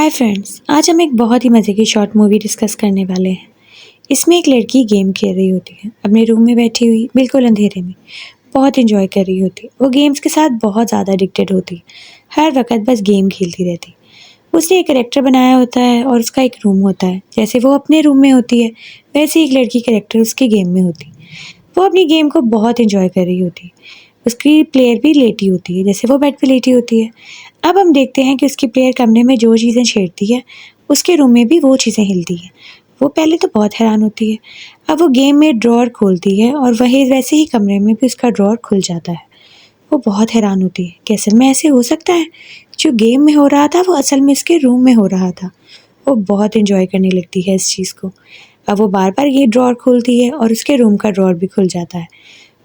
Hi friends, आज हम एक बहुत ही मज़े की शॉर्ट मूवी डिस्कस करने वाले हैं। इसमें एक लड़की गेम खेल रही होती है, अपने रूम में बैठी हुई बिल्कुल अंधेरे में, बहुत एंजॉय कर रही होती है। वो गेम्स के साथ बहुत ज़्यादा एडिक्टेड होती है, हर वक्त बस गेम खेलती रहती। उसने एक कैरेक्टर बनाया होता है और उसका एक रूम होता है। जैसे वो अपने रूम में होती है, वैसे एक लड़की कैरेक्टर उसके गेम में होती। वो अपनी गेम को बहुत एंजॉय कर रही होती है। उसकी प्लेयर भी लेटी होती है, जैसे वो बेड पे लेटी होती है। अब हम देखते हैं कि उसकी प्लेयर कमरे में जो चीज़ें छेड़ती है, उसके रूम में भी वो चीज़ें हिलती हैं। वो पहले तो बहुत हैरान होती है। अब वो गेम में ड्रॉअर खोलती है और वही वैसे ही कमरे में भी उसका ड्रॉअर खुल जाता है। वो बहुत हैरान होती है कि असल में ऐसे हो सकता है? जो गेम में हो रहा था वो असल में उसके रूम में हो रहा था। वो बहुत एंजॉय करने लगती है इस चीज़ को। अब वो बार-बार ये ड्रॉअर खोलती है और उसके रूम का ड्रॉअर भी खुल जाता है।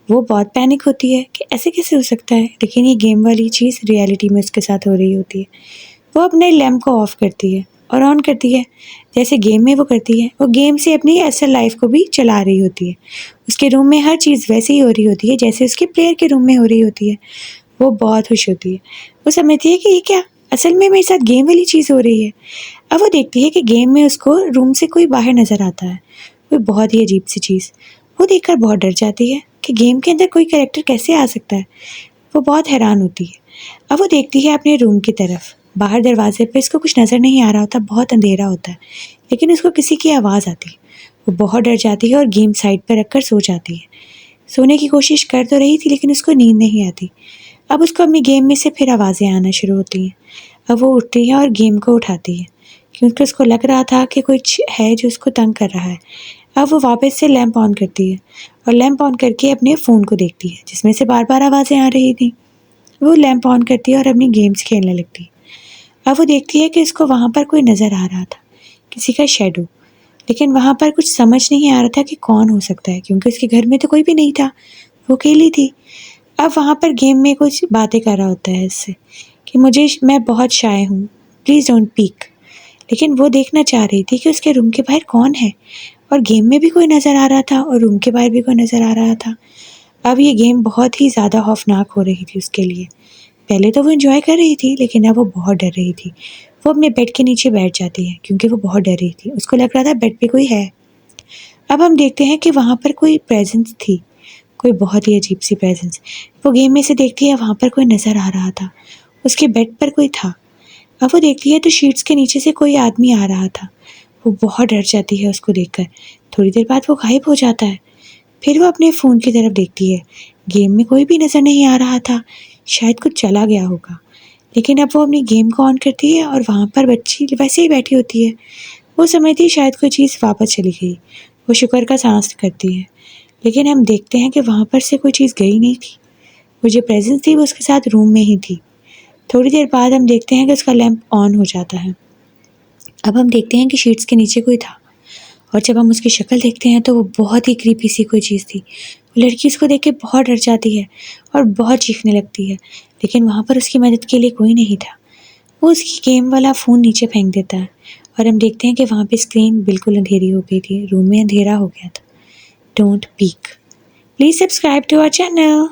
वो बहुत पैनिक होती है कि ऐसे कैसे हो सकता है, लेकिन ये गेम वाली चीज़ रियलिटी में उसके साथ हो रही होती है। वो अपने लैंप को ऑफ करती है और ऑन करती है, जैसे गेम में वो करती है। वो गेम से अपनी असल लाइफ को भी चला रही होती है। उसके रूम में हर चीज़ वैसे ही हो रही होती है जैसे उसके प्लेयर के रूम में हो रही होती है। वो बहुत खुश होती है। वो समझती है कि ये क्या, असल में मेरे साथ गेम वाली चीज़ हो रही है। अब वो देखती है कि गेम में उसको रूम से कोई बाहर नज़र आता है, कोई बहुत ही अजीब सी चीज़। वो देखकर बहुत डर जाती है कि गेम के अंदर कोई कैरेक्टर कैसे आ सकता है। वो बहुत हैरान होती है। अब वो देखती है अपने रूम की तरफ। बाहर दरवाजे पे इसको कुछ नज़र नहीं आ रहा होता, बहुत अंधेरा होता है, लेकिन उसको किसी की आवाज़ आती है। वो बहुत डर जाती है और गेम साइड पर रखकर सो जाती है। सोने की कोशिश कर तो रही थी लेकिन उसको नींद नहीं आती। अब उसको अपनी गेम में से फिर आवाज़ें आना शुरू होती हैं। अब वो उठती है और गेम को उठाती है, क्योंकि उसको लग रहा था कि कुछ है जो उसको तंग कर रहा है। अब वो वापस से लैंप ऑन करती है और लैंप ऑन करके अपने फ़ोन को देखती है, जिसमें से बार-बार आवाज़ें आ रही थी। वो लैंप ऑन करती है और अपनी गेम्स खेलने लगती है। अब वो देखती है कि उसको वहाँ पर कोई नज़र आ रहा था, किसी का शैडो। लेकिन वहाँ पर कुछ समझ नहीं आ रहा था कि कौन हो सकता है, क्योंकि उसके घर में तो कोई भी नहीं था, वो अकेली थी। अब वहाँ पर गेम में कुछ बातें कर रहा होता है इससे कि मैं बहुत शाय हूँ, प्लीज़ डोंट पीक। लेकिन वो देखना चाह रही थी कि उसके रूम के बाहर कौन है, और गेम में भी कोई नज़र आ रहा था और रूम के बाहर भी कोई नज़र आ रहा था। अब ये गेम बहुत ही ज़्यादा खौफनाक हो रही थी उसके लिए। पहले तो वो एंजॉय कर रही थी, लेकिन अब वो बहुत डर रही थी। वो अपने बेड के नीचे बैठ जाती है क्योंकि वो बहुत डर रही थी। उसको लग रहा था बेड पे कोई है। अब हम देखते हैं कि वहाँ पर कोई प्रेजेंस थी, कोई बहुत ही अजीब सी प्रेजेंस। वो गेम में से देखती है, वहाँ पर कोई नज़र आ रहा था। उसके बेड पर कोई था। अब वो देखती है तो शीट्स के नीचे से कोई आदमी आ रहा था। वो बहुत डर जाती है उसको देखकर। थोड़ी देर बाद वो गायब हो जाता है। फिर वो अपने फ़ोन की तरफ देखती है। गेम में कोई भी नज़र नहीं आ रहा था, शायद कुछ चला गया होगा। लेकिन अब वो अपनी गेम को ऑन करती है और वहाँ पर बच्ची वैसे ही बैठी होती है। वो समझती है शायद कोई चीज़ वापस चली गई। वो शुक्र का साँस करती है। लेकिन हम देखते हैं कि वहाँ पर से कोई चीज़ गई नहीं थी। वो जो प्रेज़ेंस थी वो उसके साथ रूम में ही थी। थोड़ी देर बाद हम देखते हैं कि उसका लैंप ऑन हो जाता है। अब हम देखते हैं कि शीट्स के नीचे कोई था, और जब हम उसकी शक्ल देखते हैं तो वो बहुत ही क्रीपी सी कोई चीज़ थी। वो लड़की उसको देख के बहुत डर जाती है और बहुत चीखने लगती है, लेकिन वहाँ पर उसकी मदद के लिए कोई नहीं था। वो उसकी गेम वाला फ़ोन नीचे फेंक देता है और हम देखते हैं कि वहाँ पे स्क्रीन बिल्कुल अंधेरी हो गई थी, रूम में अंधेरा हो गया था। Don't peek. Please subscribe to our channel.